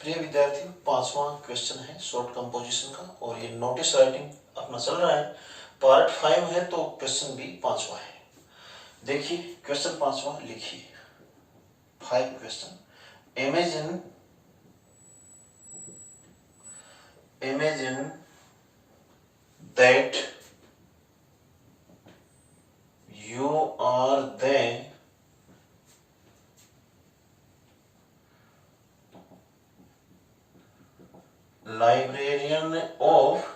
प्रिय विद्यार्थियों, 5वां क्वेश्चन है शॉर्ट कंपोजिशन का और ये नोटिस राइटिंग अपना चल रहा है। पार्ट 5 है तो क्वेश्चन भी 5वां है। देखिए क्वेश्चन 5वां लिखिए। 5 question. Imagine that you are the librarian of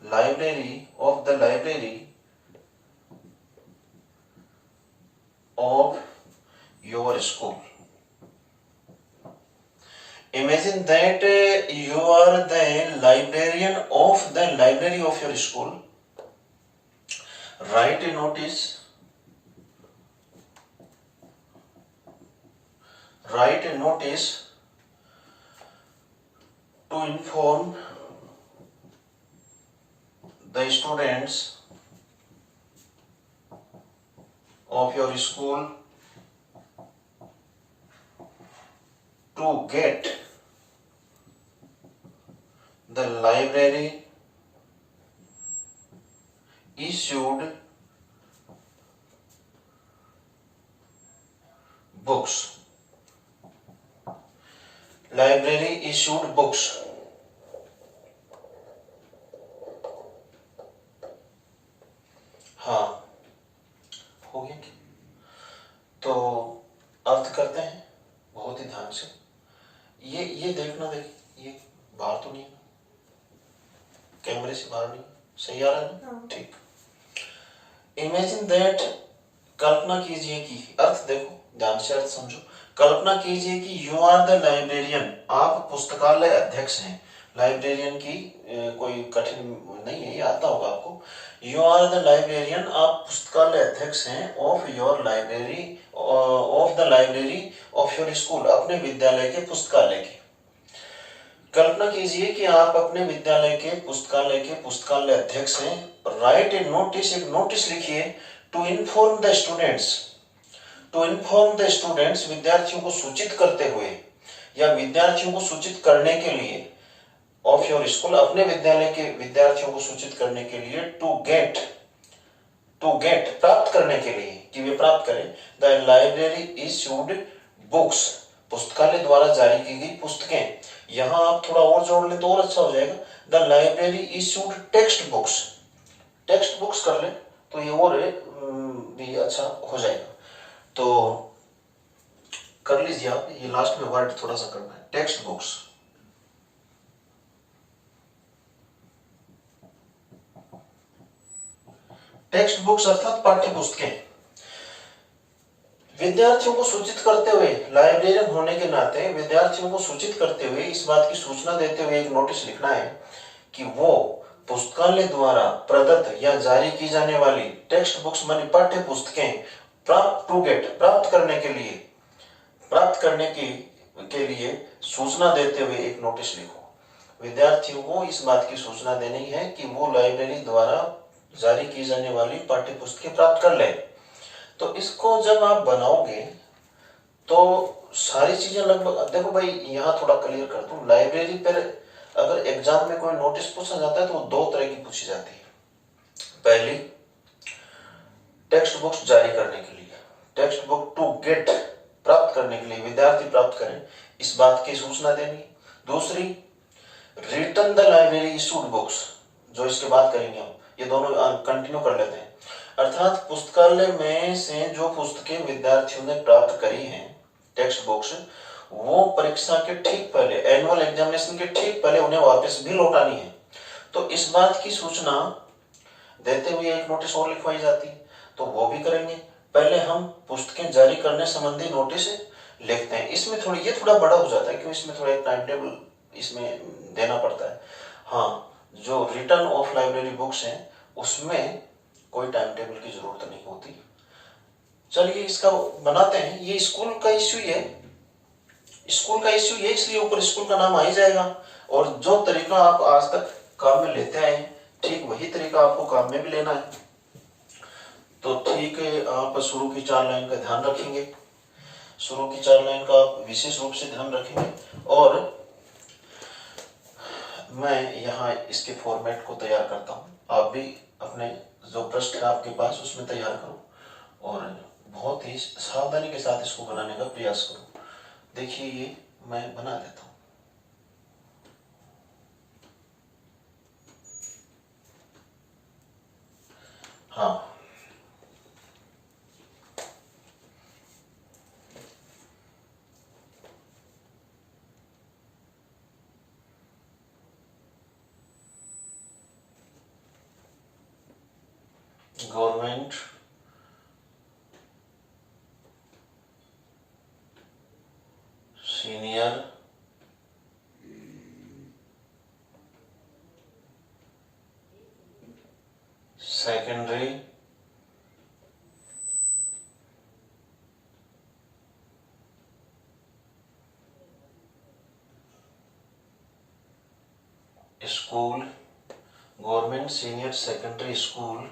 library of your school. Imagine that you are the librarian of the library of your school. Write a notice to inform the students of your school to get the library issued books. Library issued books. हाँ, हो गया क्या? तो अर्थ करते हैं बहुत ही ध्यान से। ये देखना, देखिए ये बाहर तो नहीं, कैमरे से बाहर नहीं, सही आ रहा है ना? ठीक। इमेजिन दैट, कल्पना कीजिए कि, अर्थ देखो ध्यान से, अर्थ समझो। कल्पना कीजिए कि यू आर द लाइब्रेरियन, आप पुस्तकालय अध्यक्ष हैं। लाइब्रेरियन की कोई कठिन नहीं है, ये आता होगा आपको। यू आर द लाइब्रेरियन, आप पुस्तकालय अध्यक्ष हैं। Of your library, of the library of your school, अपने विद्यालय के पुस्तकालय की। कल्पना कीजिए कि आप अपने विद्यालय के पुस्तकालय अध्यक्ष हैं। राइट ए नोटिस, एक नोटिस लिखिए। टू इन्फॉर्म द स्टूडेंट्स, विद्यार्थियों को सूचित करते हुए या विद्यार्थियों को सूचित करने के लिए, ऑफ योर स्कूल, अपने विद्यालय के विद्यार्थियों को सूचित करने के लिए, टू गेट प्राप्त करने के लिए, कि वे प्राप्त करें, द लाइब्रेरी इश्यूड बुक्स, पुस्तकालय द्वारा जारी की गई पुस्तकें। यहां आप थोड़ा और जोड़ लें तो और अच्छा हो जाएगा। The library issued text books कर ले तो ये और भी अच्छा हो जाएगा। तो कर लीजिए आप, ये लास्ट में वर्ड थोड़ा सा करना है, टेक्स्ट बुक्स। टेक्स्ट बुक्स अर्थात पाठ्य पुस्तकें। विद्यार्थियों को सूचित करते हुए, लाइब्रेरियन होने के नाते विद्यार्थियों को सूचित करते हुए, इस बात की सूचना देते हुए एक नोटिस लिखना है कि वो पुस्तकालय द्वारा प्रदत्त या जारी की जाने वाली टेक्स्ट बुक्स मानी पाठ्य पुस्तकें प्राप्त करने के लिए सूचना देते हुए एक नोटिस लिखो। विद्यार्थियों को इस बात की सूचना देनी है कि वो लाइब्रेरी द्वारा जारी की जाने वाली पाठ्य पुस्तकें प्राप्त कर ले। तो इसको जब आप बनाओगे तो सारी चीजें लगभग, देखो भाई यहाँ थोड़ा क्लियर कर दूं, लाइब्रेरी पर अगर एग्जाम में कोई नोटिस पूछा जाता है तो वो दो तरह की पूछी जाती है। पहली, टेक्स्ट बुक्स जारी करने के लिए, टेक्स्ट बुक टू गेट, प्राप्त करने के लिए, विद्यार्थी प्राप्त करें, इस बात की सूचना देनी। दूसरी, return the library issued books, जो इसके बाद करेंगे हम, ये दोनों कंटिन्यू कर लेते हैं। अर्थात पुस्तकालय में से जो पुस्तकें विद्यार्थियों ने प्राप्त करी हैं, टेक्स्ट बुक्स, वो परीक्षा के ठीक पहले, एनुअल एग्जामिनेशन के ठीक पहले उन्हें वापस भी लौटानी है। तो इस बात की सूचना देते हुए एक नोटिस और लिखवाई जाती है, तो वो भी करेंगे। पहले हम पुस्तकें जारी करने संबंधी नोटिस लिखते हैं। इसमें ये थोड़ा बड़ा हो जाता है, क्योंकि इसमें थोड़ा एक टाइम टेबल इसमें देना पड़ता है। हाँ, जो रिटर्न ऑफ लाइब्रेरी बुक्स हैं उसमें कोई टाइम टेबल की जरूरत नहीं होती। चलिए इसका बनाते हैं। ये स्कूल का इश्यू है, इसलिए ऊपर स्कूल का नाम आ ही जाएगा। और जो तरीका आप आज तक काम में लेते आए हैं, ठीक वही तरीका आपको काम में भी लेना है। तो ठीक है, आप शुरू की 4 लाइन का ध्यान रखेंगे। शुरू की 4 लाइन का आप विशेष रूप से ध्यान रखेंगे। और मैं यहाँ इसके फॉर्मेट को तैयार करता हूँ, आप भी अपने जो पृष्ठ है आपके पास उसमें तैयार करो और बहुत ही सावधानी के साथ इसको बनाने का प्रयास करो। देखिए ये मैं बना देता हूँ। हाँ, government senior secondary school, government senior secondary school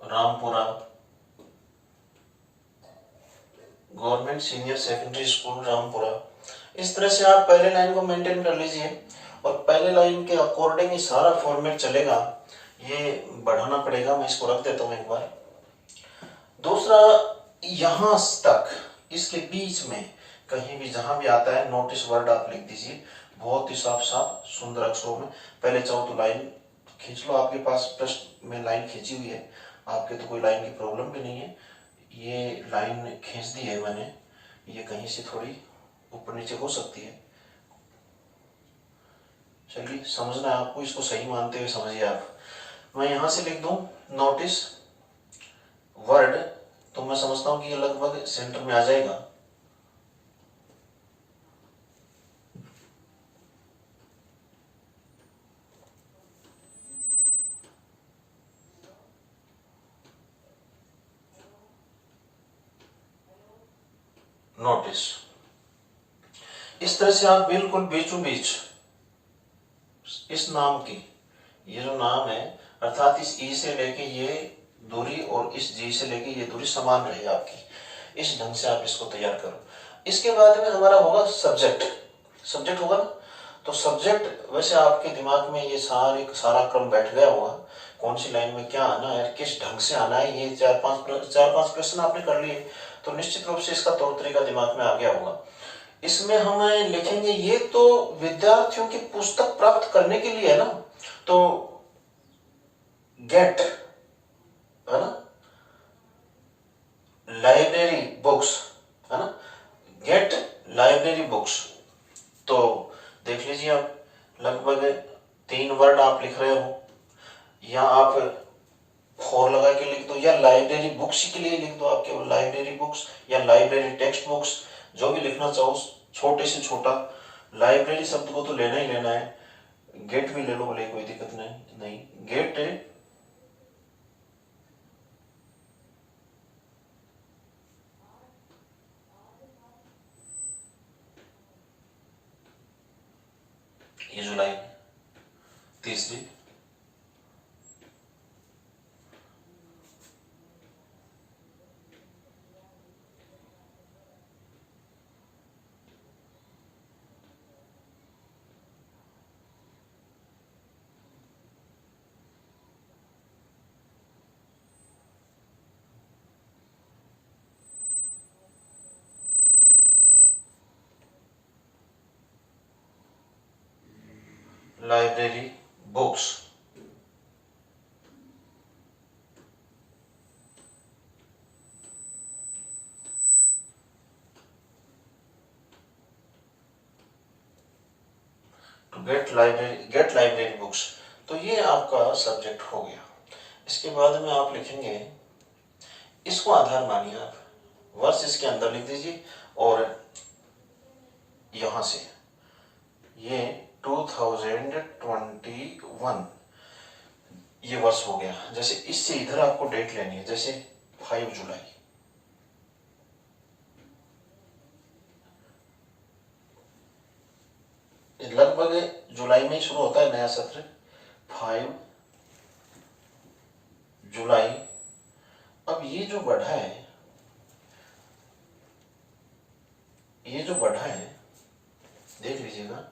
Rampura, government senior secondary school Rampura. इस तरह से आप पहले लाइन को मेंटेन कर लीजिए और पहले लाइन के अकॉर्डिंग ही सारा फॉर्मेट चलेगा। ये बढ़ाना पड़ेगा, मैं इसको रख देता हूँ एक बार। दूसरा, यहां तक इसके बीच में कहीं भी जहां भी आता है नोटिस वर्ड आप लिख दीजिए, बहुत ही साफ साफ सुंदर अक्षरों में। पहले चाहो तो लाइन खींच लो, आपके पास पृष्ठ में लाइन खींची हुई है, आपके तो कोई लाइन की प्रॉब्लम भी नहीं है। ये लाइन खींच दी है मैंने, ये कहीं से थोड़ी ऊपर नीचे हो सकती है। चलिए समझना है आपको, इसको सही मानते हुए समझिए आप। मैं यहां से लिख दूं नोटिस वर्ड, तो मैं समझता हूं कि ये लगभग सेंटर में आ जाएगा। नोटिस, इस तरह से आप बिल्कुल बीचों बीच इस नाम की, ये जो नाम है अर्थात इस ई से लेके ये दूरी और इस जी से लेके ये दूरी समान रहे आपकी, इस ढंग से आप इसको तैयार करो। इसके बाद में हमारा होगा सब्जेक्ट। सब्जेक्ट होगा ना, तो सब्जेक्ट वैसे आपके दिमाग में ये सारा क्रम बैठ गया होगा, कौन सी लाइन में क्या आना है, किस ढंग से आना है, ये चार पांच प्रश्न आपने कर लिए, तो निश्चित रूप से इसका तौर तरीका दिमाग में आ गया होगा। इसमें हम लिखेंगे, ये तो विद्यार्थियों की पुस्तक प्राप्त करने के लिए है ना, तो गेट है ना, लाइब्रेरी बुक्स है ना, गेट लाइब्रेरी बुक्स। तो देख लीजिए आप, लगभग 3 वर्ड आप लिख रहे हो, या आप फॉर लगा के लिख दो, या लाइब्रेरी बुक्स के लिए लिख दो, आप केवल लाइब्रेरी बुक्स या लाइब्रेरी टेक्स्ट बुक्स, जो भी लिखना चाहो, छोटे से छोटा। लाइब्रेरी शब्द को तो लेना ही लेना है, गेट भी ले लो बोले, कोई दिक्कत नहीं गेट ये जो लाइन तीसरी, library books. To get library books, तो ये आपका सब्जेक्ट हो गया। इसके बाद में आप लिखेंगे, इसको आधार मानिए आप, वर्ष इसके अंदर लिख दीजिए, और यहां से ये 2021 ये वर्ष हो गया। जैसे इससे इधर आपको डेट लेनी है, जैसे 5 जुलाई, लगभग जुलाई में ही शुरू होता है नया सत्र, 5 जुलाई। अब ये जो बढ़ा है, ये जो बढ़ा है देख लीजिएगा,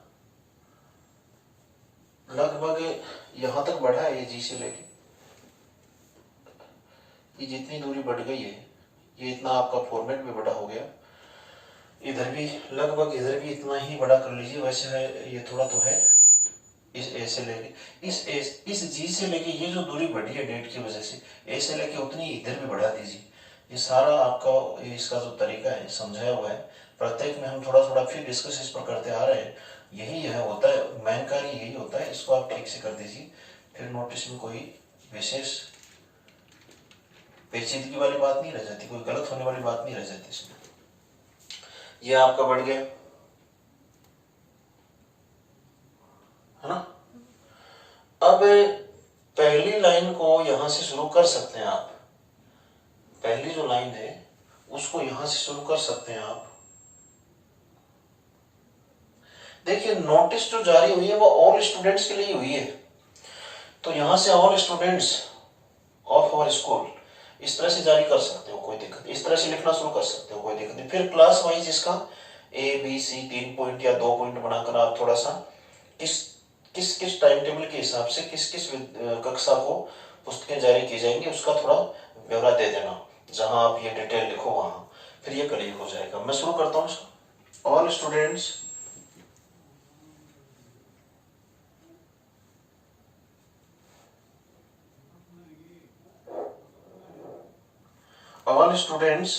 लगभग यहां तक बढ़ा है, ये जी से लेके ये जितनी दूरी बढ़ गई है, ये इतना आपका फॉर्मेट भी बड़ा हो गया। इधर भी लगभग, इधर भी इतना ही बड़ा कर लीजिए। वैसे है ये थोड़ा तो है, इस ए से लेके इस जी से लेके ये जो दूरी बढ़ी है डेट की वजह से, ए से लेके उतनी इधर भी बढ़ा दीजिए। ये सारा आपका इसका जो तरीका है समझाया हुआ है, प्रत्येक में हम थोड़ा थोड़ा फिर डिस्कस इस पर करते आ रहे हैं। यही है होता है, मेन कार्य यही होता है। इसको आप ठीक से कर दीजिए, फिर नोटिस में कोई विशेष पेचीदगी वाली बात नहीं रह जाती, कोई गलत होने वाली बात नहीं रह जाती इसमें। ये आपका बढ़ गया है ना। अब पहली लाइन को यहां से शुरू कर सकते हैं आप, पहली जो लाइन है उसको यहां से शुरू कर सकते हैं आप। देखिए नोटिस जो जारी हुई है वो ऑल स्टूडेंट्स के लिए हुई है, तो यहां से all students of our school इस तरह से जारी कर सकते हो, कोई दिक्कत, इस तरह से लिखना शुरू कर सकते हो, कोई दिक्कत नहीं। फिर क्लास वाइज इसका ए बी सी 3 पॉइंट या 2 पॉइंट बनाकर आप थोड़ा सा किस किस टाइम टेबल के हिसाब से किस किस कक्षा को पुस्तकें जारी की जाएंगी उसका थोड़ा ब्यौरा दे देना, जहां आप ये डिटेल लिखो वहां, फिर ये क्लियर हो जाएगा। मैं शुरू करता हूँ इसको। All students all students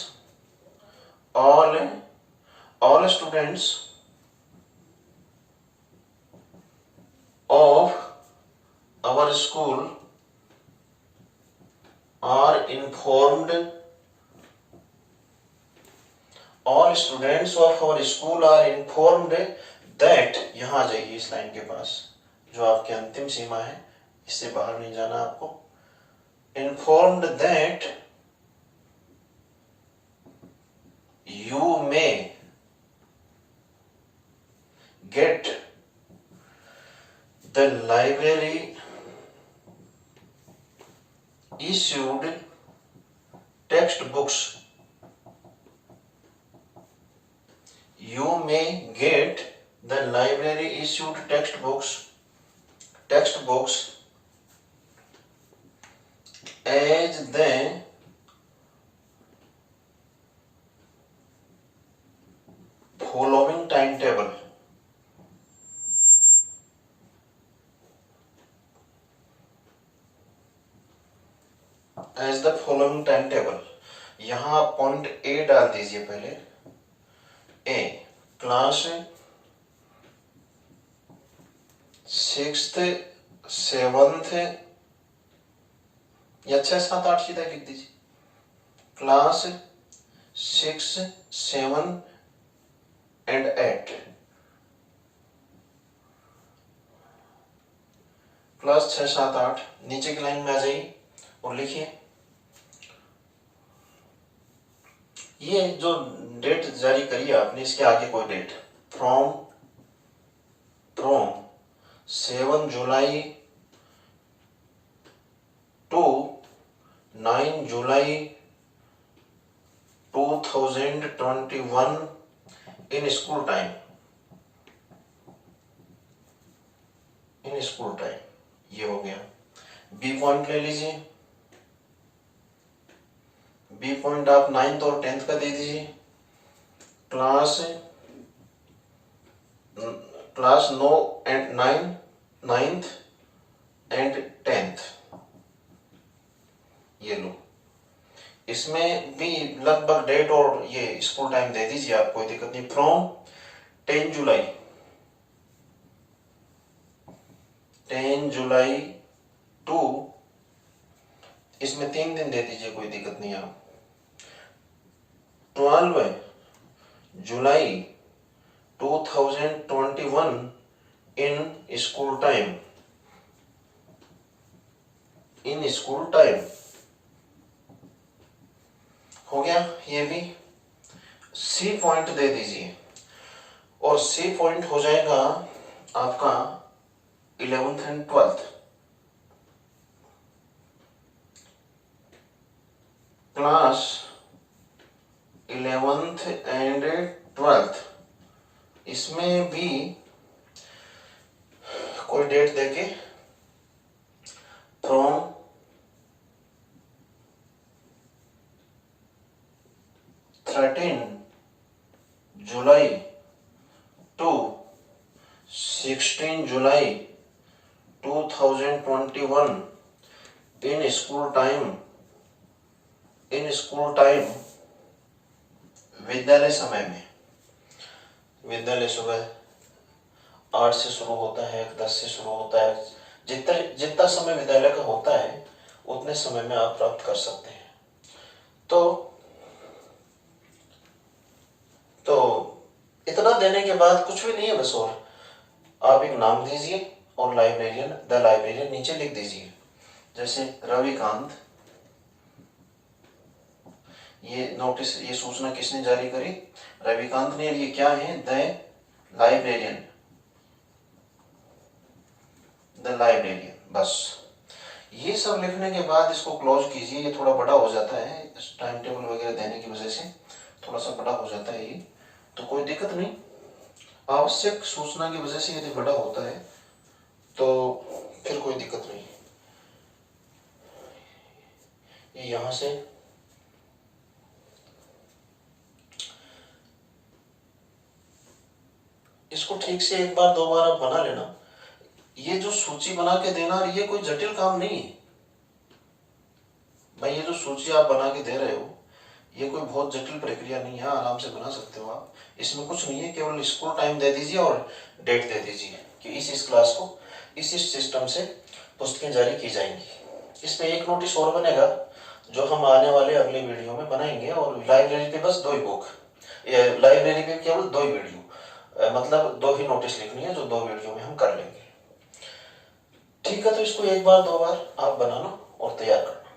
all students of our school are informed, all students of our school are informed that, यहां आ जाइए इस लाइन के पास जो आपकी अंतिम सीमा है, इससे बाहर नहीं जाना आपको। informed that you may get the library issued textbooks, you may get the library issued textbooks as the following timetable, as the following timetable। यहां आप पॉइंट ए डाल दीजिए पहले। ए क्लास 6th 7th या 6 7 8 सीधा लिख दीजिए। Class 6 7 and 8, class 6 7 8। नीचे की लाइन में आ जाइए और लिखिए, ये जो डेट जारी करी है आपने, इसके आगे कोई date, from 7 July to 9 July 2021 in school time, in school time. ये हो गया। बी पॉइंट ले लीजिए, बी पॉइंट आप 9th और 10th का दे दीजिए। Class 9 and 9th and 10th, ये लो। इसमें भी लगभग डेट और ये स्कूल टाइम दे दीजिए आप, कोई दिक्कत नहीं। फ्रॉम 10 जुलाई टू, इसमें 3 दिन दे दीजिए, कोई दिक्कत नहीं। आप 12 जुलाई 2021 in school time, in school time हो गया। ये भी सी पॉइंट दे दीजिए, और सी पॉइंट हो जाएगा आपका 11th and 12th class 11th and 12th इसमें भी कोई डेट देके from 13 July to 16 July 2021 in school time विद्यालय समय में, विद्यालय सुबह 8 से शुरू होता है, 10 से शुरू होता है, जितना समय विद्यालय का होता है उतने समय में आप प्राप्त कर सकते हैं। तो इतना देने के बाद कुछ भी नहीं है बस, और आप एक नाम दीजिए और द लाइब्रेरियन नीचे लिख दीजिए। जैसे रविकांत, ये नोटिस, ये सूचना किसने जारी करी? रविकांत ने। ये क्या है? The librarian. बस ये सब लिखने के बाद इसको क्लोज कीजिए। ये थोड़ा बड़ा हो जाता है, टाइम टेबल वगैरह देने की वजह से थोड़ा सा बड़ा हो जाता है ये, तो कोई दिक्कत नहीं। आवश्यक सूचना की वजह से यदि बड़ा होता है तो फिर कोई दिक्कत नहीं। ये यहां से इसको ठीक से एक बार दो बार आप बना लेना। ये जो सूची बना के देना, ये कोई जटिल काम नहीं है भाई। ये जो सूची आप बना के दे रहे हो, ये कोई बहुत जटिल प्रक्रिया नहीं है, आराम से बना सकते हो आप। इसमें कुछ नहीं है, केवल स्कूल टाइम दे दीजिए और डेट दे दीजिए कि इस क्लास को इस सिस्टम से पुस्तकें जारी की जाएंगी। इसमें एक नोटिस और बनेगा जो हम आने वाले अगले वीडियो में बनाएंगे। और लाइब्रेरी पे बस 2 ही बुक, लाइब्रेरी पे केवल 2 ही वीडियो, मतलब 2 ही नोटिस लिखनी है जो 2 वीडियो में हम कर लेंगे। ठीक है, तो इसको एक बार 2 बार आप बनाना और तैयार करना।